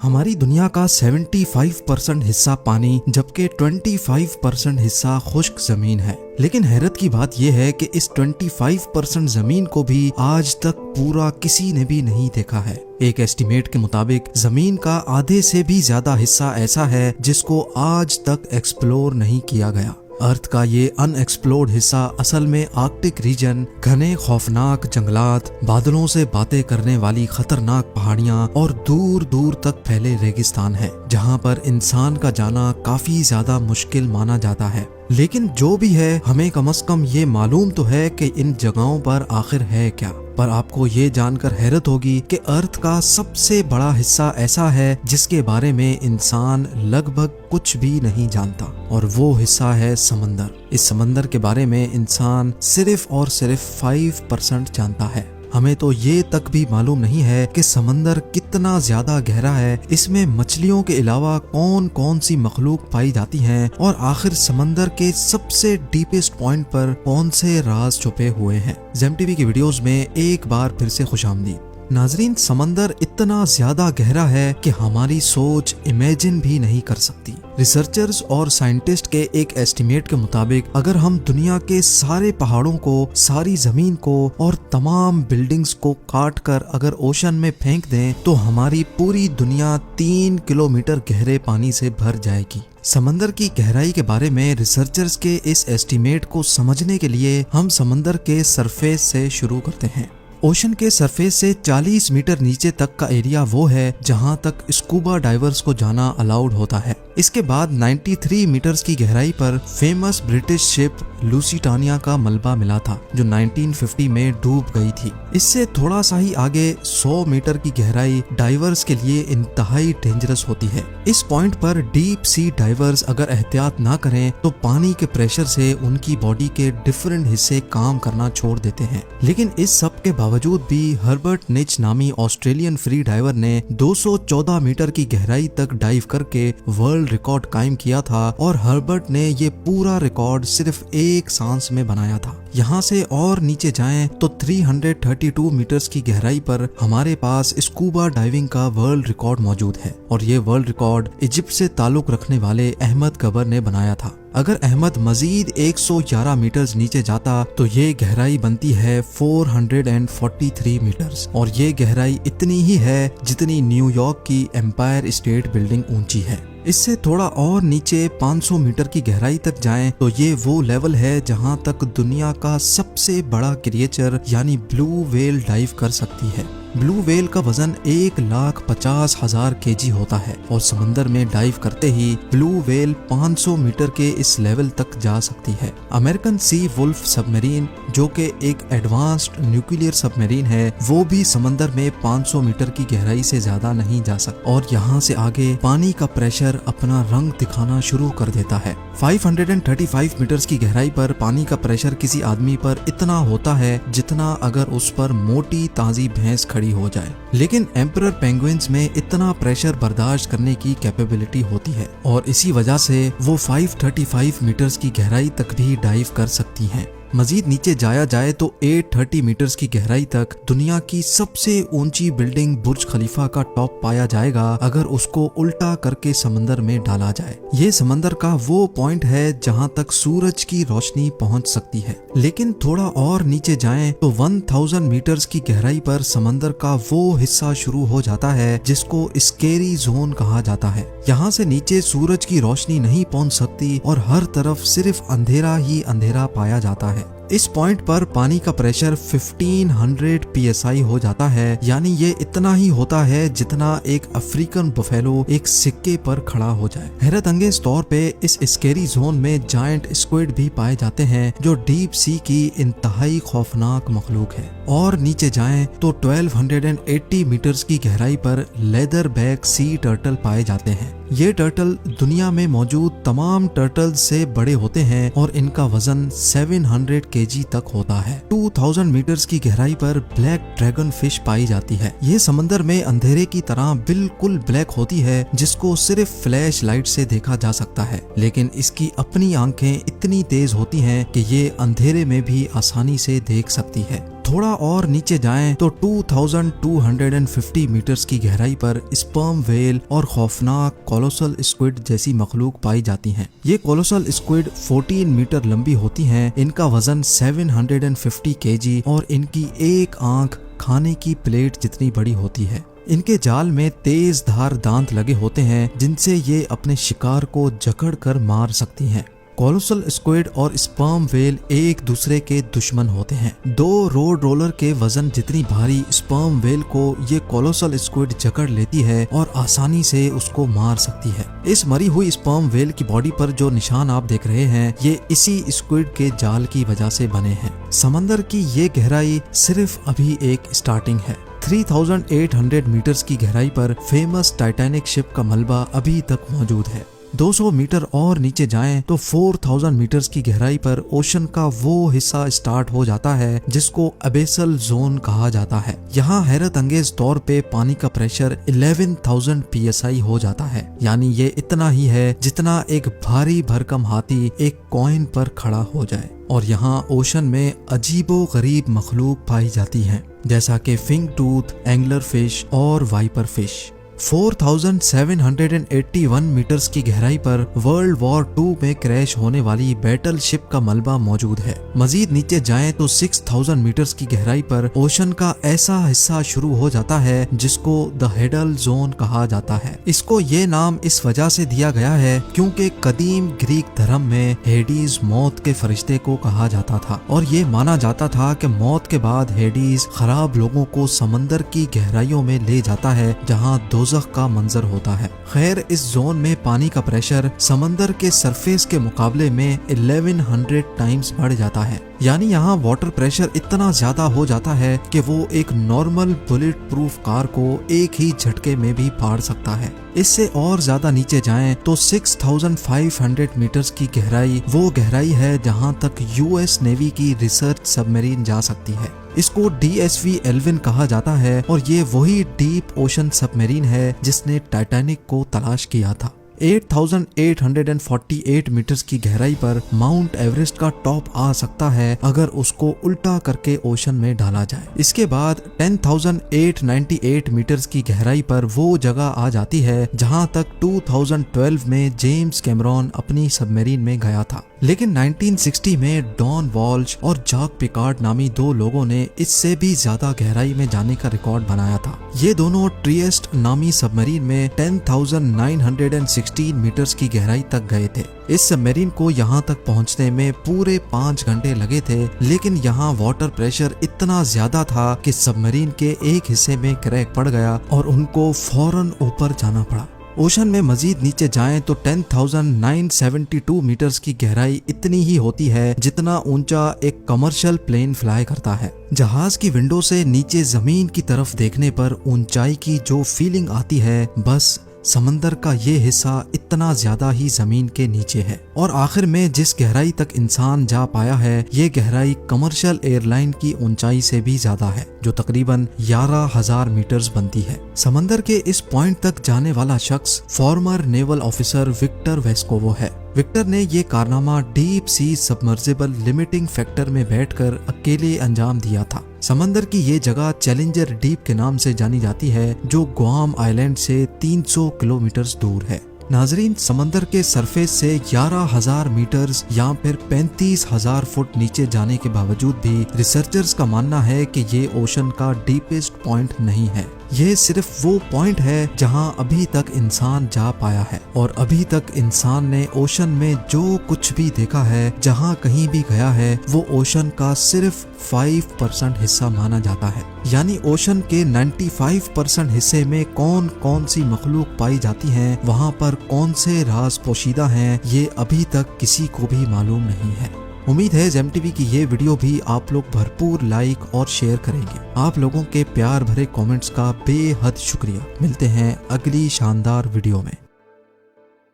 हमारी दुनिया का 75% हिस्सा पानी जबकि 25% हिस्सा खुश्क जमीन है। लेकिन हैरत की बात यह है कि इस 25% जमीन को भी आज तक पूरा किसी ने भी नहीं देखा है। एक एस्टीमेट के मुताबिक जमीन का आधे से भी ज्यादा हिस्सा ऐसा है जिसको आज तक एक्सप्लोर नहीं किया गया। अर्थ का ये अनएक्सप्लोर्ड हिस्सा असल में आर्कटिक रीजन, घने खौफनाक जंगलात, बादलों से बातें करने वाली खतरनाक पहाड़ियां और दूर दूर तक फैले रेगिस्तान है, जहां पर इंसान का जाना काफी ज्यादा मुश्किल माना जाता है। लेकिन जो भी है, हमें कम से कम ये मालूम तो है कि इन जगहों पर आखिर है क्या। पर आपको ये जानकर हैरत होगी कि अर्थ का सबसे बड़ा हिस्सा ऐसा है जिसके बारे में इंसान लगभग कुछ भी नहीं जानता, और वो हिस्सा है समंदर। इस समंदर के बारे में इंसान सिर्फ और सिर्फ 5% जानता है। हमें तो ये तक भी मालूम नहीं है कि समंदर कितना ज्यादा गहरा है, इसमें मछलियों के अलावा कौन कौन सी मखलूक पाई जाती हैं, और आखिर समंदर के सबसे डीपेस्ट पॉइंट पर कौन से राज छुपे हुए हैं। जेम टीवी की वीडियोस में एक बार फिर से खुशामदीद। नाजरीन, समंदर इतना ज्यादा गहरा है कि हमारी सोच इमेजिन भी नहीं कर सकती। रिसर्चर्स और साइंटिस्ट के एक एस्टीमेट के मुताबिक अगर हम दुनिया के सारे पहाड़ों को, सारी जमीन को और तमाम बिल्डिंग्स को काट कर अगर ओशन में फेंक दें तो हमारी पूरी दुनिया 3 किलोमीटर गहरे पानी से भर जाएगी। समंदर की गहराई के बारे में रिसर्चर्स के इस एस्टीमेट को समझने के लिए हम समंदर के सरफेस से शुरू करते हैं। ओशन के सरफेस से 40 मीटर नीचे तक का एरिया वो है जहां तक स्कूबा डाइवर्स को जाना अलाउड होता है। इसके बाद 93 मीटर्स की गहराई पर फेमस ब्रिटिश शिप लूसिटानिया का मलबा मिला था, जो 1950 में डूब गई थी। इससे थोड़ा सा ही आगे 100 मीटर की गहराई डाइवर्स के लिए इंतहाई डेंजरस होती है। इस पॉइंट पर डीप सी डाइवर्स अगर एहतियात ना करें तो पानी के प्रेशर से उनकी बॉडी के डिफरेंट हिस्से काम करना छोड़ देते हैं। लेकिन इस सब के बावजूद भी हर्बर्ट निच नामी ऑस्ट्रेलियन फ्री डाइवर ने 214 मीटर की गहराई तक डाइव करके वर्ल्ड रिकॉर्ड कायम किया था, और हर्बर्ट ने ये पूरा रिकॉर्ड सिर्फ एक सांस में बनाया था। यहाँ से और नीचे जाएं तो 332 मीटर्स की गहराई पर हमारे पास स्कूबा डाइविंग का वर्ल्ड रिकॉर्ड मौजूद है, और ये वर्ल्ड रिकॉर्ड इजिप्ट से ताल्लुक रखने वाले अहमद गबर ने बनाया था। अगर अहमद मजीद 111 मीटर्स नीचे जाता तो ये गहराई बनती है 443 मीटर्स, और ये गहराई इतनी ही है जितनी न्यूयॉर्क की एम्पायर स्टेट बिल्डिंग ऊंची है। इससे थोड़ा और नीचे 500 मीटर की गहराई तक जाएं तो ये वो लेवल है जहां तक दुनिया का सबसे बड़ा क्रिएचर यानी ब्लू व्हेल डाइव कर सकती है। ब्लू व्हेल का वजन 1,50,000 kg होता है, और समंदर में डाइव करते ही ब्लू व्हेल 500 मीटर के इस लेवल तक जा सकती है। अमेरिकन सी वुल्फ सबमरीन, जो कि एक एडवांस्ड न्यूक्लियर सबमरीन है, वो भी समंदर में 500 मीटर की गहराई से ज्यादा नहीं जा सकता, और यहाँ से आगे पानी का प्रेशर अपना रंग दिखाना शुरू कर देता है। 535 मीटर्स की गहराई पर पानी का प्रेशर किसी आदमी पर इतना होता है जितना अगर उस पर मोटी ताजी भैंस खड़ी हो जाए। लेकिन एम्परर पेंगुइन्स में इतना प्रेशर बर्दाश्त करने की कैपेबिलिटी होती है, और इसी वजह से वो 535 मीटर्स की गहराई तक भी डाइव कर सकती हैं। मजीद नीचे जाया जाए तो 830 मीटर्स की गहराई तक दुनिया की सबसे ऊंची बिल्डिंग बुर्ज खलीफा का टॉप पाया जाएगा अगर उसको उल्टा करके समंदर में डाला जाए। ये समंदर का वो पॉइंट है जहां तक सूरज की रोशनी पहुंच सकती है। लेकिन थोड़ा और नीचे जाएं तो 1000 मीटर्स की गहराई पर समंदर का वो हिस्सा शुरू हो जाता है जिसको स्केरी जोन कहा जाता है। यहाँ से नीचे सूरज की रोशनी नहीं पहुंच सकती और हर तरफ सिर्फ अंधेरा ही अंधेरा पाया जाता है। इस पॉइंट पर पानी का प्रेशर 1500 psi हो जाता है, यानी ये इतना ही होता है जितना एक अफ्रीकन बफेलो एक सिक्के पर खड़ा हो जाए। हैरत अंगेज तौर पे इस स्केरी जोन में जायंट स्क्विड भी पाए जाते हैं, जो डीप सी की इंतहाई खौफनाक मखलूक है। और नीचे जाएं तो 1280 मीटर्स की गहराई पर लेदर बैक सी टर्टल पाए जाते हैं। ये टर्टल दुनिया में मौजूद तमाम टर्टल से बड़े होते हैं, और इनका वजन 700 kg तक होता है। 2000 मीटर्स की गहराई पर ब्लैक ड्रैगन फिश पाई जाती है। ये समंदर में अंधेरे की तरह बिल्कुल ब्लैक होती है, जिसको सिर्फ फ्लैश लाइट से देखा जा सकता है, लेकिन इसकी अपनी आंखें इतनी तेज होती हैं कि ये अंधेरे में भी आसानी से देख सकती है। थोड़ा और नीचे जाएं तो 2250 मीटर्स की गहराई पर स्पर्म वेल और खौफनाक कोलोसल स्क्विड जैसी मखलूक पाई जाती हैं। ये कोलोसल स्क्विड 14 मीटर लंबी होती हैं। इनका वजन 750 केजी और इनकी एक आंख खाने की प्लेट जितनी बड़ी होती है। इनके जाल में तेज धार दांत लगे होते हैं जिनसे ये अपने शिकार को जकड़ कर मार सकती हैं। कोलोसल स्क्विड और स्पर्म वेल एक दूसरे के दुश्मन होते हैं। 2 रोड रोलर के वजन जितनी भारी स्पर्म वेल को ये कोलोसल स्क्विड जकड़ लेती है और आसानी से उसको मार सकती है। इस मरी हुई स्पर्म वेल की बॉडी पर जो निशान आप देख रहे हैं ये इसी स्क्विड के जाल की वजह से बने हैं। समंदर की ये गहराई सिर्फ अभी एक स्टार्टिंग है। 3800 मीटर्स की गहराई पर फेमस टाइटैनिक शिप का मलबा अभी तक मौजूद है। 200 मीटर और नीचे जाएं तो 4000 मीटर्स की गहराई पर ओशन का वो हिस्सा स्टार्ट हो जाता है जिसको अबेसल जोन कहा जाता है। यहाँ हैरत अंगेज तौर पे पानी का प्रेशर 11,000 PSI हो जाता है। यानी ये इतना ही है जितना एक भारी भरकम हाथी एक कॉइन पर खड़ा हो जाए। और यहाँ ओशन में अजीबो गरीब मखलूक पाई जाती हैं जैसा कि फिंग टूथ, एंगलर फिश और वाइपर फिश। 4781 मीटर्स की गहराई पर वर्ल्ड वॉर 2 में क्रैश होने वाली बैटल शिप का मलबा मौजूद है। मजीद नीचे जाएं तो 6000 मीटर्स की गहराई पर ओशन का ऐसा हिस्सा शुरू हो जाता है जिसको द हेडल जोन कहा जाता है। इसको ये नाम इस वजह से दिया गया है क्योंकि कदीम ग्रीक धर्म में हेडीज मौत के फरिश्ते को कहा जाता था और ये माना जाता था कि मौत के बाद हेडीज खराब लोगों को समंदर की गहराइयों में ले जाता है जहाँ का मंजर होता है। खैर इस जोन में पानी का प्रेशर समंदर के सरफेस के मुकाबले में 1100 टाइम्स बढ़ जाता है। यानी यहाँ वाटर प्रेशर इतना ज्यादा हो जाता है कि वो एक नॉर्मल बुलेट प्रूफ कार को एक ही झटके में भी फाड़ सकता है। इससे और ज्यादा नीचे जाएं तो 6500 मीटर्स की गहराई वो गहराई है जहाँ तक US नेवी की रिसर्च सबमरीन जा सकती है। इसको DSV एल्विन कहा जाता है और ये वही डीप ओशन सबमरीन है जिसने टाइटैनिक को तलाश किया था। 8848 मीटर्स की गहराई पर माउंट एवरेस्ट का टॉप आ सकता है अगर उसको उल्टा करके ओशन में डाला जाए। इसके बाद 10898 मीटर्स की गहराई पर वो जगह आ जाती है जहां तक 2012 में जेम्स कैमरॉन अपनी सबमरीन में गया था। लेकिन 1960 में डॉन वॉल्श और जाक पिकार्ड नामी 2 लोगों ने इससे भी ज्यादा गहराई में जाने का रिकॉर्ड बनाया था। ये दोनों ट्रिएस्ट नामी सबमरीन में 10,916 मीटर्स की गहराई तक गए थे। इस सबमरीन को यहाँ तक पहुँचने में पूरे 5 घंटे लगे थे, लेकिन यहाँ वाटर प्रेशर इतना ज्यादा था कि सबमरीन के एक हिस्से में क्रैक पड़ गया और उनको फौरन ऊपर जाना पड़ा। ओशन में मजीद नीचे जाएं तो 10,972 मीटर्स की गहराई इतनी ही होती है जितना ऊंचा एक कमर्शियल प्लेन फ्लाई करता है। जहाज की विंडो से नीचे जमीन की तरफ देखने पर ऊंचाई की जो फीलिंग आती है, बस समंदर का ये हिस्सा इतना ज्यादा ही जमीन के नीचे है। और आखिर में जिस गहराई तक इंसान जा पाया है, ये गहराई कमर्शियल एयरलाइन की ऊंचाई से भी ज्यादा है, जो तकरीबन 11,000 मीटर्स बनती है। समंदर के इस पॉइंट तक जाने वाला शख्स former naval officer Victor Vescovo है। विक्टर ने ये कारनामा deep sea submersible Limiting Factor में बैठकर अकेले अंजाम दिया था। समंदर की ये जगह चैलेंजर डीप के नाम से जानी जाती है, जो गुआम आइलैंड से 300 किलोमीटर दूर है। नाजरीन, समंदर के सरफेस से 11,000 मीटर्स या फिर 35,000 फुट नीचे जाने के बावजूद भी रिसर्चर्स का मानना है कि ये ओशन का डीपेस्ट पॉइंट नहीं है। ये सिर्फ वो पॉइंट है जहां अभी तक इंसान जा पाया है, और अभी तक इंसान ने ओशन में जो कुछ भी देखा है, जहां कहीं भी गया है, वो ओशन का सिर्फ 5% हिस्सा माना जाता है। यानी ओशन के 95% हिस्से में कौन कौन सी मखलूक पाई जाती हैं, वहां पर कौन से राज पोशीदा हैं, ये अभी तक किसी को भी मालूम नहीं है। उम्मीद है ZEM की ये वीडियो भी आप लोग भरपूर लाइक और शेयर करेंगे। आप लोगों के प्यार भरे कमेंट्स का बेहद शुक्रिया। मिलते हैं अगली शानदार वीडियो में।